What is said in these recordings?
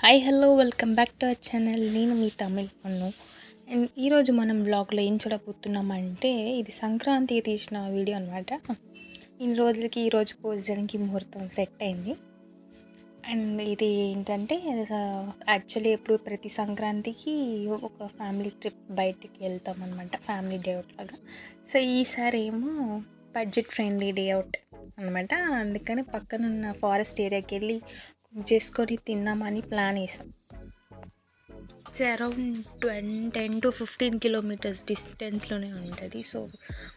Hi hello welcome back to our channel. నేను మీ తమిళ్ పన్ను. And ఈరోజు మనం బ్లాగ్లో ఏం చూడబోతున్నామంటే ఇది సంక్రాంతికి తీసిన వీడియో అనమాట. ఇన్ని రోజులకి ఈరోజు పోస్ట్ చేయడానికి ముహూర్తం సెట్ అయింది. అండ్ ఇది ఏంటంటే యాక్చువల్లీ ఎప్పుడు ప్రతి సంక్రాంతికి ఒక ఫ్యామిలీ ట్రిప్ బయటికి వెళ్తాం అనమాట, ఫ్యామిలీ డే అవుట్ లాగా. సో ఈసారి ఏమో బడ్జెట్ ఫ్రెండ్లీ డే అవుట్ అనమాట. అందుకని పక్కనున్న ఫారెస్ట్ ఏరియాకి వెళ్ళి కుక్ చేసుకొని తిందామని ప్లాన్ వేసాం. ఇట్స్ అరౌండ్ 10 to 15 కిలోమీటర్స్ డిస్టెన్స్లోనే ఉంటుంది. సో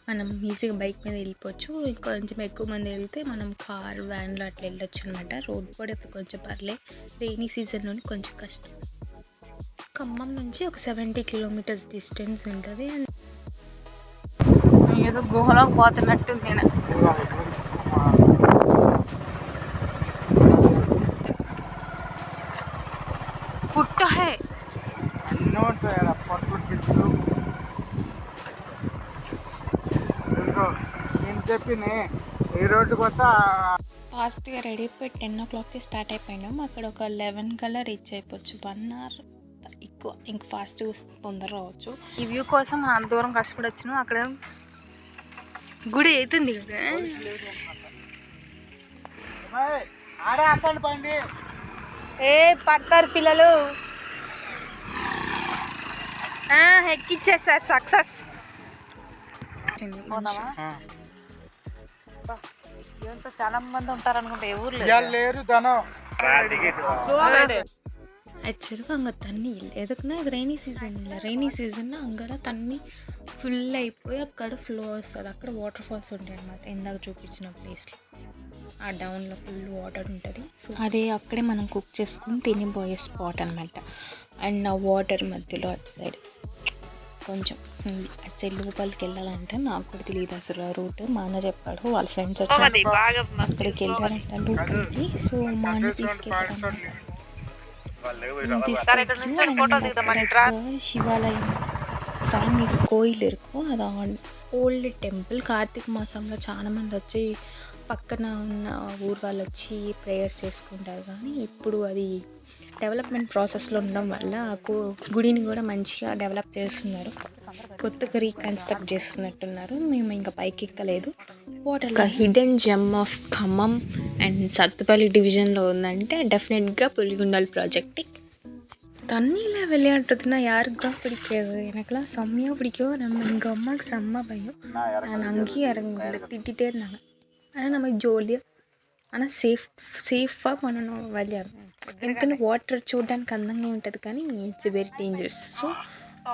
మనం ఈజీగా బైక్ మీద వెళ్ళిపోవచ్చు. కొంచెం ఎక్కువ మంది వెళ్తే మనం కార్ వ్యాన్లో అట్లా వెళ్ళొచ్చు అనమాట. రోడ్ కూడా ఇప్పుడు కొంచెం పర్లే, రెయినీ సీజన్లోనే కొంచెం కష్టం. ఖమ్మం నుంచి ఒక 70 కిలోమీటర్స్ డిస్టెన్స్ ఉంటుంది. ఏదో గుహలోకి పోతున్నట్టు నేను పుట్ట హే ఫాస్ట్గా రెడీ అయిపోయి 10 o'clockకి స్టార్ట్ అయిపోయినాం. అక్కడ ఒక 11 కల్లా రీచ్ అయిపోవచ్చు. 1 hour ఎక్కువ, ఇంక ఫాస్ట్గా తొందర రావచ్చు. ఈ వ్యూ కోసం అంత దూరం కష్టపడి వచ్చినాం. అక్కడ గుడి అవుతుంది. ఏ పడతారు పిల్లలు, ఎక్కిచ్చేసారు. సక్సెస్. చాలా మంది ఉంటారు అనుకుంటా. ఏ ఊర్లో యాక్చువల్గా அங்கே தண்ணி இல்லை. எதுக்குன்னா இது ரெய்னி సీజన్ இல்லை. రెయినీ సీజన్ అంగడ తన్ని ఫుల్ అయిపోయి అక్కడ ఫ్లో వస్తుంది. అక్కడ వాటర్ ఫాల్స్ ఉంటాయి అన్నమాట. ఇందాక చూపించిన ప్లేస్లో ఆ డౌన్లో ఫుల్ వాటర్ ఉంటుంది. సో అదే అక్కడే మనం కుక్ చేసుకుని తినిపోయే స్పాట్ అనమాట. అండ్ ఆ వాటర్ మధ్యలో అటు సైడ్ కొంచెం అటు సైడ్ లోపలికి వెళ్ళాలంటే నాకు కూడా తెలియదు అసలు ఆ రూట్. మా అన్న చెప్పాడు, వాళ్ళ ఫ్రెండ్స్ వచ్చి అక్కడికి వెళ్ళారంట లోపలికి. సో మా అన్న తీసుకెళ్ళారన్నమాట. శివాలయం சாமி கோயில் இருக்கும். அது ఓల్డ్ టెంపుల్. కార్తీక మాసంలో చాలా మంది వచ్చి పక్కన ఉన్న ఊరు వాళ్ళు వచ్చి ప్రేయర్స్ చేసుకుంటారు. కానీ ఇప్పుడు అది డెవలప్మెంట్ ప్రాసెస్లో ఉండడం వల్ల గుడిని కూడా మంచిగా డెవలప్ చేస్తున్నారు. కొత్తగా రీకన్స్ట్రక్ట్ చేస్తున్నట్టున్నారు. మేము ఇంకా పైకి ఎక్కలేదు. Water hidden gem of Khammam and Sathupalli డివిజన్లో ఉందంటే డెఫినెట్గా పులిగుండాల్ ప్రాజెక్ట్. தண்ணியில் விளையாடுறதுனா யாருக்கு தான் பிடிக்காது? எனக்கெல்லாம் செம்மையாக பிடிக்கும். நம்ம எங்கள் அம்மாவுக்கு செம்ம பயம். நான் அங்கேயும் இறங்க திட்டிகிட்டே இருந்தாங்க. ஆனால் நம்ம ஜோலியாக ஆனால் సేఫ్గా பண்ணணும் విளையாడணும். ఎందుకంటే వాటర్ చూడడానికి అందంగా ఉంటుంది కానీ ఇట్స్ వెరీ డేంజరస్. సో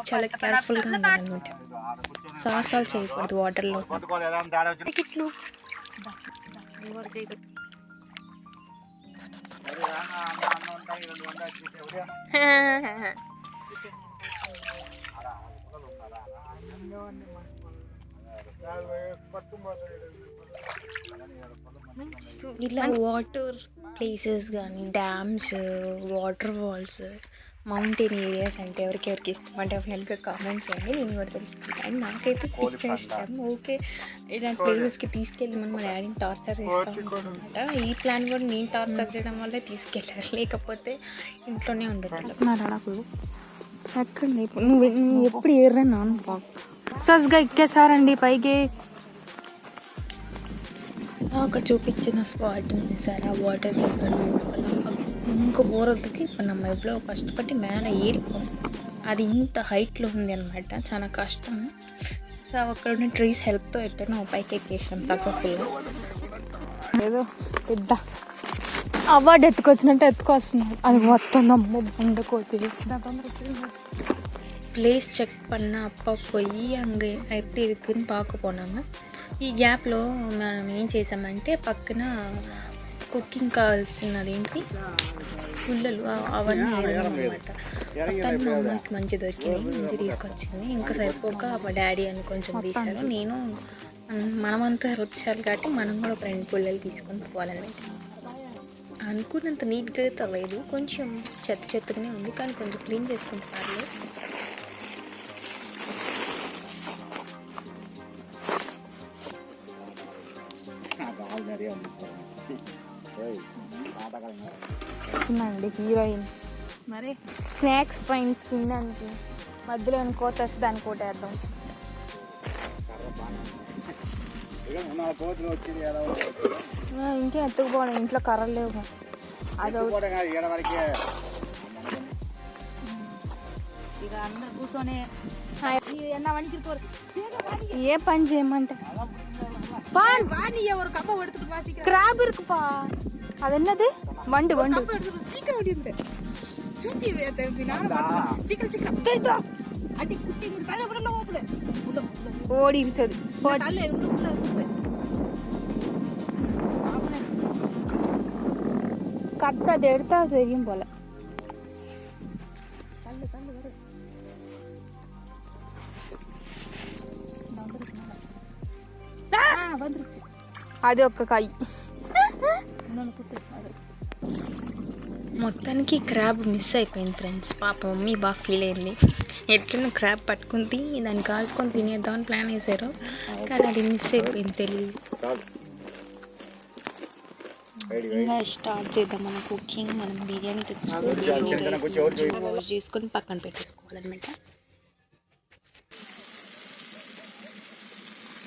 చాలా కేర్ఫుల్గా ఉండాలన్నమాట. సాహసాలు చేయకూడదు వాటర్లో. ఇలా వాటర్ ప్లేసెస్ కానీ dams, waterfalls, mountain areas అంటే ఎవరికెవరికి ఇష్టం అంటే డెఫినెట్గా కామెంట్ చేయండి. నేను కూడా తెలుసుకుంటాను. నాకైతే పిక్చర్ ఇష్టం. ఓకే, ఇలాంటి ప్లేసెస్కి తీసుకెళ్ళి మా డాడీని టార్చర్ చేస్తాం అనమాట. ఈ ప్లాన్ కూడా నేను టార్చర్ చేయడం వల్లే తీసుకెళ్ళారు, లేకపోతే ఇంట్లోనే ఉండేటట్టున్నారా. నాకు అక్కడ నువ్వు ఎప్పుడు ఏర్రా నాన్న సక్సెస్గా ఎక్కేసారండి పైకి. ఒక చూపించిన స్పాట్ ఉంది సార్, ఆ వాటర్ దగ్గర లోపల ఇంకో పోరొద్దుకి ఇప్పుడు நம்ம ఎவ்வளோ కష్టపడి మేலே ఏరిపోం. అది ఇంత హైట్లో ఉంది అనమాట, చాలా కష్టం. సో అక్కడ ఉన్న ట్రీస్ హెల్ప్తో ఎట్టనో పైకి ఎక్కేసాం సక్సెస్ఫుల్గా. ఏదో పెద్ద అవార్డు ఎత్తుకొచ్చినట్టు ఎత్తుకొస్తున్నారు. అది మొత్తం నమ్మ ఉండకోతే ప్లేస్ చెక్ பண்ண அப்பா போய் அங்கே எப்படி இருக்குன்னு பார்க்க போனாங்க. ఈ గ్యాప్లో మనం ఏం చేసామంటే పక్కన కుకింగ్ కావాల్సినది ఏంటి పుల్లలు అవన్నీ వేయాలన్నమాట. మొత్తానికి మా అమ్మాయికి మంచి దొరికినాయి, మంచి తీసుకొచ్చింది. ఇంకా సరిపోక మా డాడీ అని కొంచెం తీశారు. నేను మనమంతా హెల్ప్ చేయాలి కాబట్టి మనం కూడా ఒక 2 పుల్లలు తీసుకొని పోవాలన్నమాట. అనుకున్నంత నీట్గా అయితే లేదు, కొంచెం చెత్తగానే ఉంది. కానీ కొంచెం క్లీన్ చేసుకుంటే పర్లేదు. అండి హీరోయిన్ మరి స్నాక్స్ ఫ్రెండ్స్ తినడానికి మధ్యలో కోత వస్తే దాన్ని కోటేద్దాం. ఇంకే ఎత్తుకుపోవడం, ఇంట్లో కర్రలు లేవు. అదో ఏ పని చేయమంటే క్రాబ్ ఇరుకుపా. అదన్నది వండు వండు ఓడి ఇరిచది கத்த அது எடுத்தா தெரியும் போல. అది ఒక్క కాయి. మొత్తానికి క్రాబ్ మిస్ అయిపోయింది ఫ్రెండ్స్. పాప మమ్మీ బాగా ఫీల్ అయింది. ఎట్లనో క్రాబ్ పట్టుకుని దాన్ని కాల్చుకొని తినేద్దామని ప్లాన్ వేసారు, కానీ అది మిస్ అయిపోయింది తెలియదు. ఇంకా స్టార్ట్ చేద్దాం మన కుకింగ్. మనం బిర్యానీ తెచ్చుకొని వాష్ చేసుకొని పక్కన పెట్టేసుకోవాలన్నమాట.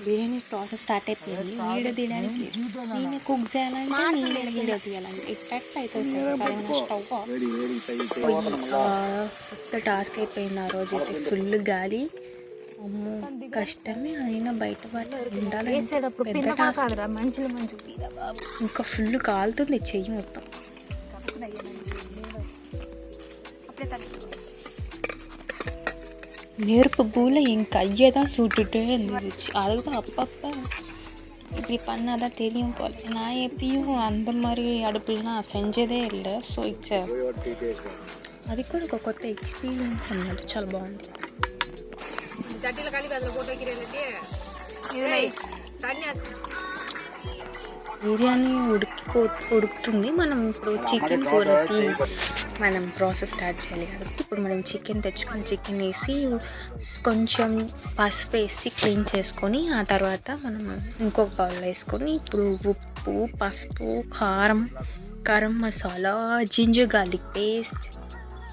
బిర్యానీ ప్రాసెస్ స్టార్ట్ అయిపోయింది. వీడియో తీయడానికి నేనే కుక్ చేయాలంటే నేనే వీడియో తీయాలంటే ఎట్లా అవుతుంది. స్టవ్ కొత్త టాస్క్ అయిపోయింది. ఆ రోజు అయితే ఫుల్ గాలి, అమ్మో కష్టమే. అయినా బయట వాళ్ళు ఉండాలి, పెద్ద టాస్క్. ఇంకా ఫుల్ కాలుతుంది చెయ్యి మొత్తం. நெருப்பு பூவில் என் கையை தான் சுட்டுட்டே இருந்துச்சு. அதுதான் அப்பப்போ இப்படி பண்ணாதான் தெரியும் போல். நான் எப்பயும் அந்த மாதிரி அடுப்புலாம் செஞ்சதே இல்லை. సో ఇట్స్ అది కూడా ఒక కొత్త ఎక్స్పీరియన్స్ అన్నమాట. చాలా బాగుంది. బిర్యానీ ఉడుకుతుంది. మనం ఇప్పుడు చికెన్ కూరకి మనం ప్రాసెస్ స్టార్ట్ చేయాలి కాబట్టి ఇప్పుడు మనం చికెన్ తెచ్చుకొని చికెన్ వేసి కొంచెం పసుపు వేసి క్లీన్ చేసుకొని ఆ తర్వాత మనం ఇంకొక బౌల్లో వేసుకొని ఇప్పుడు ఉప్పు, పసుపు, కారం మసాలా, జింజర్ గార్లిక్ పేస్ట్,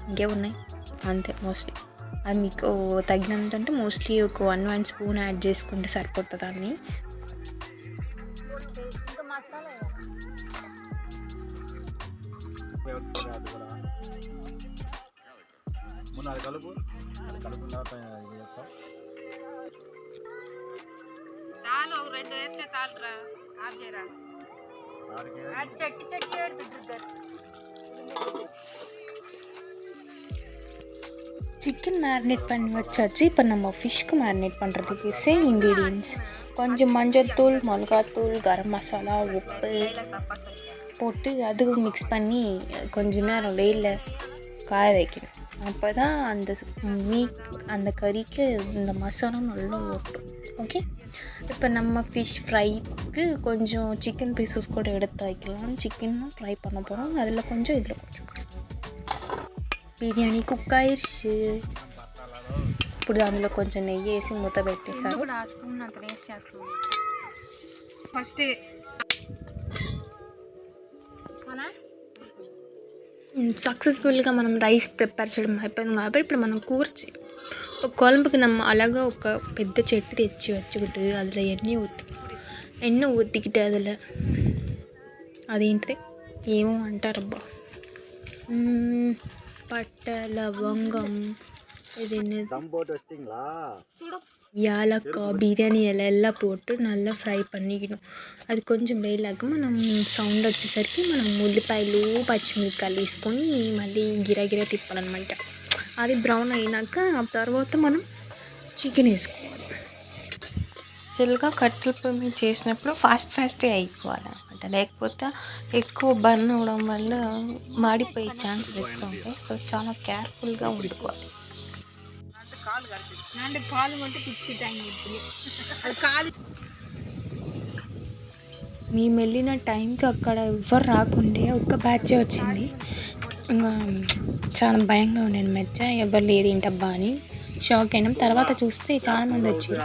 ఇంకే ఉన్నాయి అంతే మోస్ట్లీ. అది మీకు తగినంత అంటే మోస్ట్లీ ఒక 1 స్పూన్ యాడ్ చేసుకుంటే సరిపోతుంది. దాన్ని చాలు 2 ఎత్తే చాలురా. ఆఫ్ చేయరా. చట్టి சிக்கன் மேரினேட் பண்ணி வச்சாச்சு. இப்போ நம்ம ஃபிஷ்க்கு மேரினேட் பண்ணுறதுக்கு சேம் இன்க்ரீடியன்ட்ஸ், கொஞ்சம் மஞ்சள்தூள், மிளகாத்தூள், கரம் மசாலா, உப்பு போட்டு அதுக்கு மிக்ஸ் பண்ணி கொஞ்ச நேரம் வெயிலில் காய வைக்கணும். அப்போ தான் அந்த மீட் அந்த கறிக்கு இந்த மசாலா நல்லா ஓட்டும். ஓகே, இப்போ நம்ம ஃபிஷ் ஃப்ரைக்கு கொஞ்சம் சிக்கன் பீசஸ் கூட எடுத்து வைக்கலாம். சிக்கன் ஃப்ரை பண்ண போகிறோம். அதில் கொஞ்சம் இதில் கொஞ்சம். బిర్యానీ కుక్ అయ్యేసి ఇప్పుడు అందులో కొంచెం నెయ్యి వేసి మూత పెట్టేసారు. ఫస్ట్ సక్సెస్ఫుల్గా మనం రైస్ ప్రిపేర్ చేయడం అయిపోయింది కాబట్టి ఇప్పుడు మనం కూర குழம்புக்கு நம்ம அழகாக ఒక పెద్ద చెట్టు తెచ్చి வச்சுக்கிட்டு அதில் ఎన్నె ஊற்றிக்கிட்டு அதில் అదేంటిది ఏమో అంటారబ్బా, பட்டை, லவங்கம், இது యాలక్కాయ, బిర్యానీ ఇల எல்லாம் போட்டு நல்லா ఫ్రై பண்ணிக்கணும். అది కొంచెం వేలాక మనం సౌండ్ వచ్చేసరికి మనం ఉల్లిపాయలు, పచ్చిమిరపకాయలు వేసుకొని మళ్ళీ గిరగిర తిప్పాలన్నమాట. అది బ్రౌన్ అయినాక ఆ తర్వాత మనం చికెన్ వేసుకోవాలి. యాక్చువల్గా కట్టెల పొయ్యి మీద చేసినప్పుడు ఫాస్ట్గా అయిపోవాలన్నమాట. లేకపోతే ఎక్కువ బర్న్ అవ్వడం వల్ల మాడిపోయే ఛాన్సెస్ ఎక్కువ ఉంటాయి. సో చాలా కేర్ఫుల్గా వండుకోవాలి. మేము వెళ్ళిన టైంకి అక్కడ ఎవ్వరు రాకుండే ఒక్క బ్యాచే వచ్చింది. ఇంకా చాలా భయంగా ఉండేది. మధ్య ఎవరు లేరు ఏంటబ్బా అని షాక్ అయినాం. తర్వాత చూస్తే చాలామంది వచ్చారు,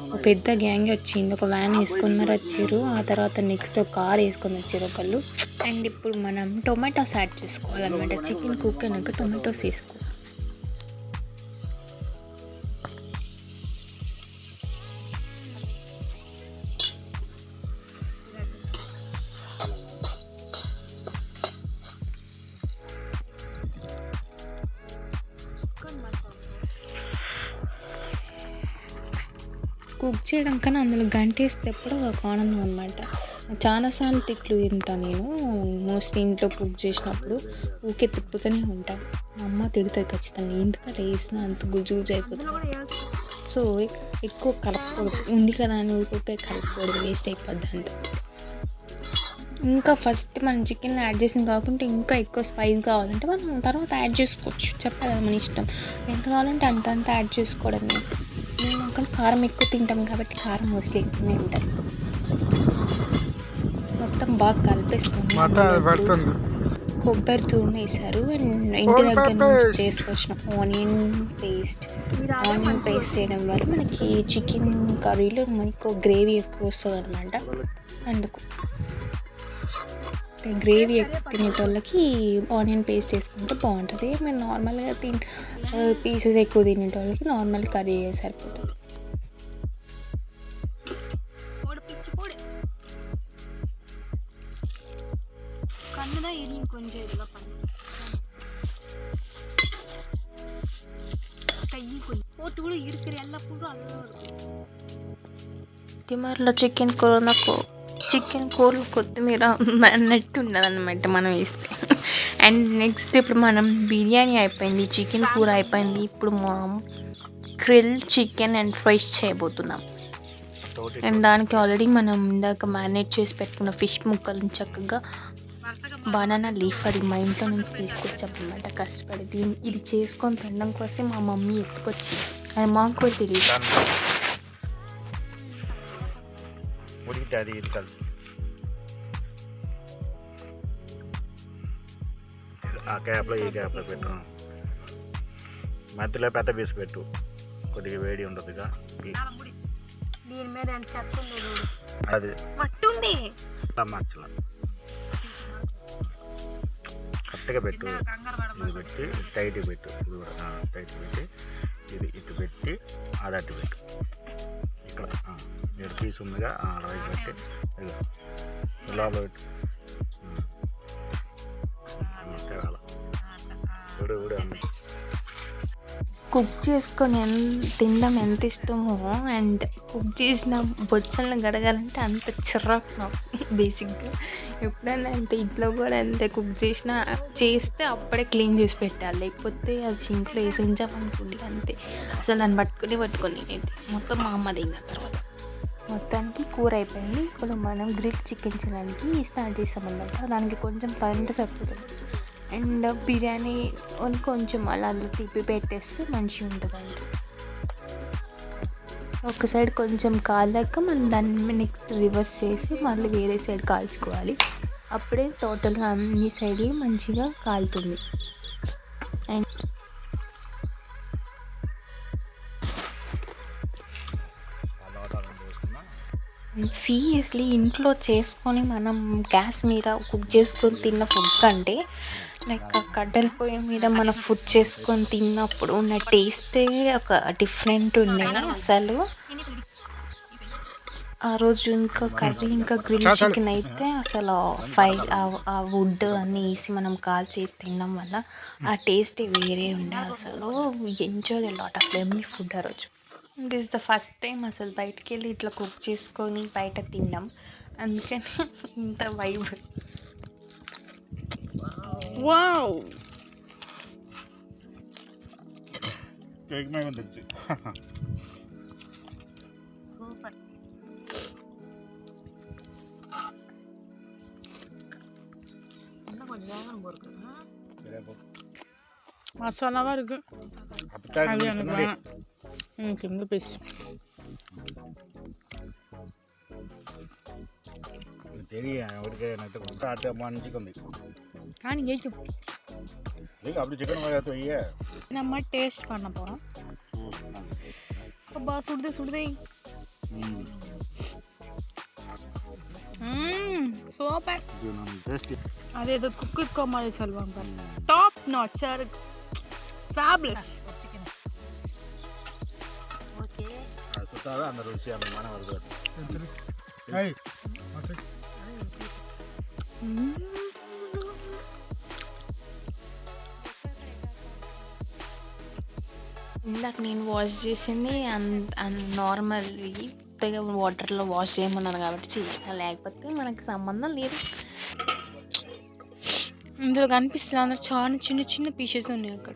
ఒక పెద్ద గ్యాంగ్ వచ్చింది, ఒక వ్యాన్ వేసుకొని మరి వచ్చారు. ఆ తర్వాత నెక్స్ట్ ఒక కార్ వేసుకొని వచ్చారు ఒకళ్ళు. అండ్ ఇప్పుడు మనం టొమాటోస్ యాడ్ చేసుకోవాలన్నమాట. చికెన్ కుక్ అయినాక టొమాటోస్ వేసుకోవాలి. కుక్ చేయడం కన్నా అందులో గంటేస్తే ఎప్పుడు ఒక ఆనందం అనమాట. చాలాసార్లు తిట్లు తింటాను నేను, మోస్ట్లీ ఇంట్లో కుక్ చేసినప్పుడు ఊకే తిప్పుతూనే ఉంటాను. మా అమ్మ తిడుతుంది ఖచ్చితంగా, ఎందుకంటే వేసిన అంత గుజ్జు గుజ్జు అయిపోతుంది. సో ఎక్కువ కలపకూడదు, ఉంది కదా అని ఊరికే కలపకూడదు, వేస్ట్ అయిపోద్ది అంత. ఇంకా ఫస్ట్ మనం చికెన్లో యాడ్ చేసింది కాకుండా ఇంకా ఎక్కువ స్పైస్ కావాలంటే మనం తర్వాత యాడ్ చేసుకోవచ్చు, చెప్పాలి మన ఇష్టం. ఎంత కావాలంటే అంత యాడ్ చేసుకోవడం. మేము అక్కడ కారం ఎక్కువ తింటాం కాబట్టి కారం మోస్ట్లీ ఎక్కువనే ఉంటుంది. మొత్తం బాగా కలిపేసుకొని కొబ్బరి తురుము వేశారు. అండ్ ఇంటి దగ్గర నుంచి చేసుకొచ్చిన ఆనియన్ పేస్ట్ చేయడం వల్ల మనకి చికెన్ కర్రీలో మనకు గ్రేవీ ఎక్కువ వస్తుంది అనమాట. అందుకు గ్రేవీ ఎక్కువ తినేటోళ్ళకి ఆనియన్ పేస్ట్ వేసుకుంటే బాగుంటుంది. మేము నార్మల్గా పీసెస్ ఎక్కువ తినేటోళ్ళకి నార్మల్ కర్రీ సరిపోతుంది. తిమర్లో చికెన్ కూర నాకు చికెన్ కూరలు కొత్తిమీర అన్నట్టు ఉండదన్నమాట మనం వేస్తే. అండ్ నెక్స్ట్ ఇప్పుడు మనం బిర్యానీ అయిపోయింది, చికెన్ కూర అయిపోయింది. ఇప్పుడు మనం గ్రిల్ చికెన్ అండ్ ఫ్రైస్ చేయబోతున్నాం. అండ్ దానికి ఆల్రెడీ మనం ఇందాక మ్యారినేట్ చేసి పెట్టుకున్న ఫిష్ ముక్కలను చక్కగా బనానా లీఫ్ అది మా ఇంట్లో నుంచి తీసుకొచ్చామన్నమాట కష్టపడి. ఇది చేసుకొని తినడం కోసం మా మమ్మీ ఎత్తుకొచ్చి, అది మాకు కూడా తెలియదు. ఆ క్యాప్లో ఈ క్యాప్లో పెట్టు, మధ్యలో పెద్ద పీసు పెట్టు, కొద్దిగా వేడి ఉంటుందిగా. దీని మీద ఎంత చెత్త ఉంది, అది మట్టుంది మచ్చల కరెక్ట్గా పెట్టు. ఇది పెట్టి టైట్గా పెట్టు, ఇది కూడా టైట్ పెట్టి ఇది ఇటు పెట్టి అది అట్టు పెట్టు. ఇక్కడ ఇక్కడ పీస్ ఉందిగా రైస్ పెట్టి ఇది లోపల పెట్టు. కుక్ చేసుకొని తినడం ఎంత ఇష్టమో, అండ్ కుక్ చేసిన బొచ్చలను గడగాలంటే అంత చిరాకు నాకు బేసిక్గా. ఎప్పుడైనా అంతే, ఇంట్లో కూడా అంతే, కుక్ చేస్తే అప్పుడే క్లీన్ చేసి పెట్టాలి, లేకపోతే అది సింక్లో వేసి ఉంచామనుకోండి అంతే, అసలు దాన్ని పట్టుకొని నేనైతే మొత్తం మా అమ్మ తిన్న తర్వాత. మొత్తానికి కూర అయిపోయింది. ఇప్పుడు మనం గ్రిల్ చికెన్ చేయడానికి స్టార్ట్ చేసామన్నమాట. దానికి కొంచెం కరెంట్ సరిపోతుంది. అండ్ బిర్యానీ కొంచెం అలా తిప్పి పెట్టేస్తే మంచిగా ఉంటుందండి. ఒక సైడ్ కొంచెం కాలాక మనం దాన్ని నెక్స్ట్ రివర్స్ చేసి మళ్ళీ వేరే సైడ్ కాల్చుకోవాలి. అప్పుడే టోటల్గా అన్ని సైడ్లు మంచిగా కాలుతుంది. అండ్ సీరియస్లీ ఇంట్లో చేసుకొని మనం గ్యాస్ మీద కుక్ చేసుకొని తిన్న ఫుడ్ కంటే లైక్ కట్టెల పొయ్యి మీద మనం ఫుడ్ చేసుకొని తిన్నప్పుడు ఉన్న టేస్టే ఒక డిఫరెంట్ ఉండే అసలు. ఆ రోజు ఇంకా కర్రీ ఇంకా గ్రిల్ చికెన్ అయితే అసలు ఆ వుడ్ అన్నీ వేసి మనం కాల్చి తినడం వల్ల ఆ టేస్టే వేరే ఉండే. అసలు ఎంజాయ్ లాట్ అసలు ఎమ్మి ఫుడ్ ఆ రోజు. దిస్ ద ఫస్ట్ టైం అసలు బయటికి వెళ్ళి ఇట్లా కుక్ చేసుకొని బయట తిన్నాం, అందుకని ఇంత వైబ్. Wow, super. மசாலா இருக்கு, அது எனக்கு வேணாம், எனக்கு இந்த பீஸ். தெரியும் அவருக்கு எனக்கு ஆட்டு மன்னிச்சுக்கொண்டு కానీ அப்படி சிக்கன் வைக்க நம்ம டேஸ்ட் பண்ண போகிறோம். అబ్బా సుడిదే సుడిదే సూపర్. అదేదో కుక్ కొమ్మాలి చల్వం టాప్ నాట్ సార్ ఫ్యాబులస్. அந்த ருசி அந்த மனம் வருது. ఇందాక నేను వాష్ చేసింది నార్మల్ కొత్తగా వాటర్లో వాష్ చేయమన్నాను కాబట్టి చేసిన, లేకపోతే మనకి సంబంధం లేదు. ఇందులో కనిపిస్తుంది అందరూ చాలా చిన్న చిన్న పీసెస్ ఉన్నాయి అక్కడ.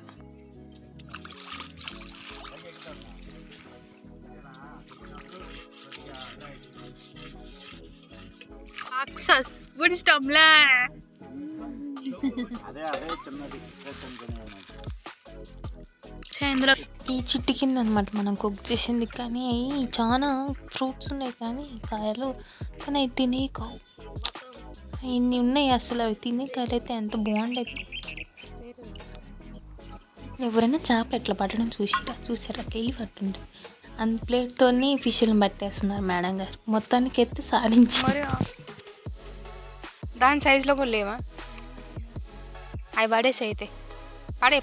ఇందులో ఈ చిట్టు కింద అనమాట మనం కుక్ చేసింది, కానీ చాలా ఫ్రూట్స్ ఉన్నాయి కానీ కాయలు, కానీ అవి తినే కావు. ఇన్ని ఉన్నాయి అసలు, అవి తినే కాయలు అయితే ఎంత బాగుండేది. ఎవరైనా చేపలు ఎట్లా పట్టడం చూసారా కేయి పట్టుండే అంత ప్లేట్తోని ఫిష్లను పట్టేస్తున్నారు మేడం గారు. మొత్తానికి ఎత్తి సాధించి దాని సైజులో కూడా లేవా అవి పడేసి అయితే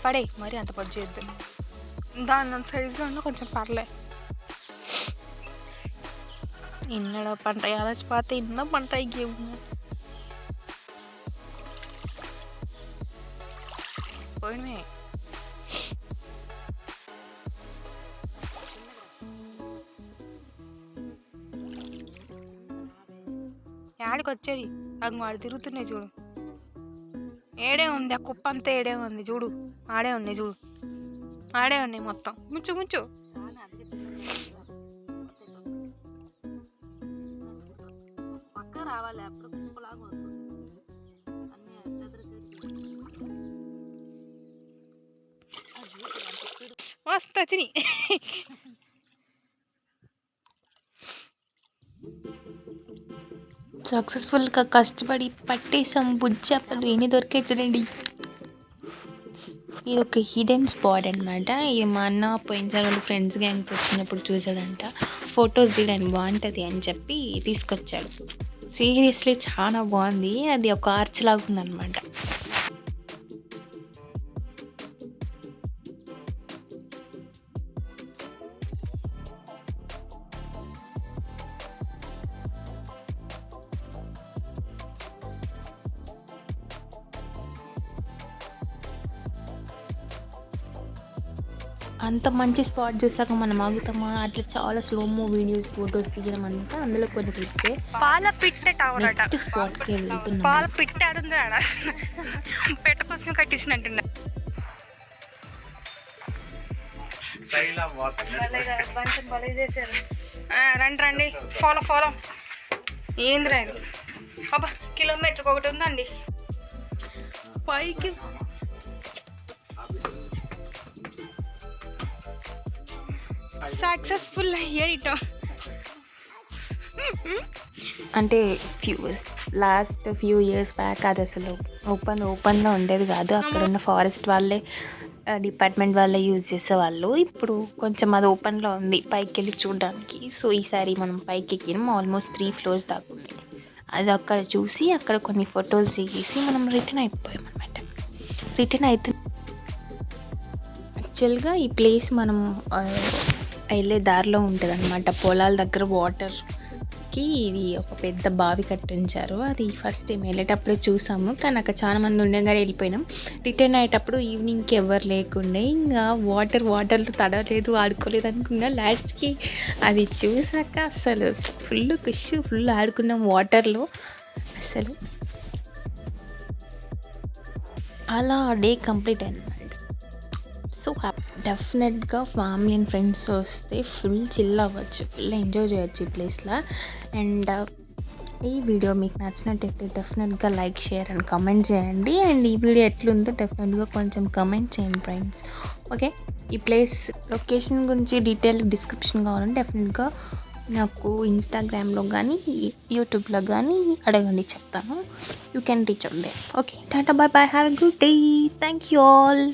పడే మరి అంత పొడి చేయొద్దు. దాని సైజులో ఉన్న కొంచెం పర్లే. ఇన్నడ పంట యాదచ్చి పాత ఇన్న పంట ఇంకేమున్నా పోయినమే. యాడికి వచ్చేది అది వాడు తిరుగుతున్నాయి చూడు. ఏడే ఉంది ఆ కుప్ప అంతా, ఏడే ఉంది చూడు, ఆడే ఉన్నాయి చూడు, ఆడే ఉన్నాయి మొత్తం. ముంచు ముంచు పక్క రావాలి అప్పుడు కుప్పలాగా వస్తుంది. మస్తు వచ్చినాయి. సక్సెస్ఫుల్గా కష్టపడి పట్టేసాం బుజ్జాపలు. ఎన్ని దొరికాయి చూడండి. ఇది ఒక హిడెన్ స్పాట్ అనమాట. ఇది మా అన్న పోయినసారి వాళ్ళ ఫ్రెండ్స్ గ్యాంగ్కి వచ్చినప్పుడు చూసాడంట, ఫొటోస్ దిగడానికి బాగుంటుంది అని చెప్పి తీసుకొచ్చాడు. సీరియస్లీ చాలా బాగుంది. అది ఒక ఆర్చ్ లాగా ఉందన్నమాట. అంత మంచి స్పాట్ చూసాక మనం ఆగుతామా? అట్లా చాలా స్లోమో వీడియోస్ ఫొటోస్ తీయడం అంతా అందులో కొన్ని క్లిప్సే. పాల పిట్ట టవర్ నెక్స్ట్ స్పాట్కి వెళ్తున్నాం. పాల పిట్ట ఆడుంది ఆడ పెట్ట కోసం కట్టించినట్టు. రండి రండి ఫాలో ఏంది రండి. అబ్బా కిలోమీటర్కి ఒకటి ఉందండి పైకి. సక్సెస్ఫుల్ అయ్యాయిటో అంటే లాస్ట్ ఫ్యూ ఇయర్స్ బ్యాక్ అది అసలు ఓపెన్లో ఉండేది కాదు. అక్కడ ఉన్న ఫారెస్ట్ వాళ్ళే డిపార్ట్మెంట్ వాళ్ళే యూజ్ చేసేవాళ్ళు. ఇప్పుడు కొంచెం అది ఓపెన్లో ఉంది పైకి వెళ్ళి చూడడానికి. సో ఈసారి మనం పైకి ఎక్కినాం. ఆల్మోస్ట్ 3 floors దాకా ఉంది. అది అక్కడ చూసి అక్కడ కొన్ని ఫొటోస్ దిగేసి మనం రిటర్న్ అయిపోయాం అనమాట. రిటర్న్ అవుతుంది. యాక్చువల్గా ఈ ప్లేస్ మనం వెళ్ళే దారిలో ఉంటుంది అనమాట. పొలాల దగ్గర వాటర్కి ఇది ఒక పెద్ద బావి కట్టించారు. అది ఫస్ట్ టైం వెళ్ళేటప్పుడే చూసాము, కానీ అక్కడ చాలా మంది ఉండగానే వెళ్ళిపోయినాం. రిటర్న్ అయ్యేటప్పుడు ఈవినింగ్కి ఎవరు లేకుండే, ఇంకా వాటర్లో తడలేదు ఆడుకోలేదు అనుకున్నా. లాస్ట్కి అది చూసాక అసలు ఫుల్ ఆడుకున్నాం వాటర్లో. అసలు అలా డే కంప్లీట్ అయింది. సో డెఫినెట్గా ఫ్యామిలీ అండ్ ఫ్రెండ్స్ వస్తే ఫుల్ చిల్ అవ్వచ్చు, ఫుల్ ఎంజాయ్ చేయొచ్చు ఈ ప్లేస్లో. అండ్ ఈ వీడియో మీకు నచ్చినట్టయితే డెఫినెట్గా లైక్, షేర్ అండ్ కమెంట్ చేయండి. అండ్ ఈ వీడియో ఎట్లుందో డెఫినెట్గా కొంచెం కమెంట్ చేయండి ఫ్రెండ్స్. ఓకే, ఈ ప్లేస్ లొకేషన్ గురించి డీటెయిల్ డిస్క్రిప్షన్ కావాలంటే డెఫినెట్గా నాకు ఇన్స్టాగ్రామ్లో కానీ యూట్యూబ్లో కానీ అడగండి, చెప్తాను. You can reach out there. Okay, tata, bye bye, have a good day. Thank you all.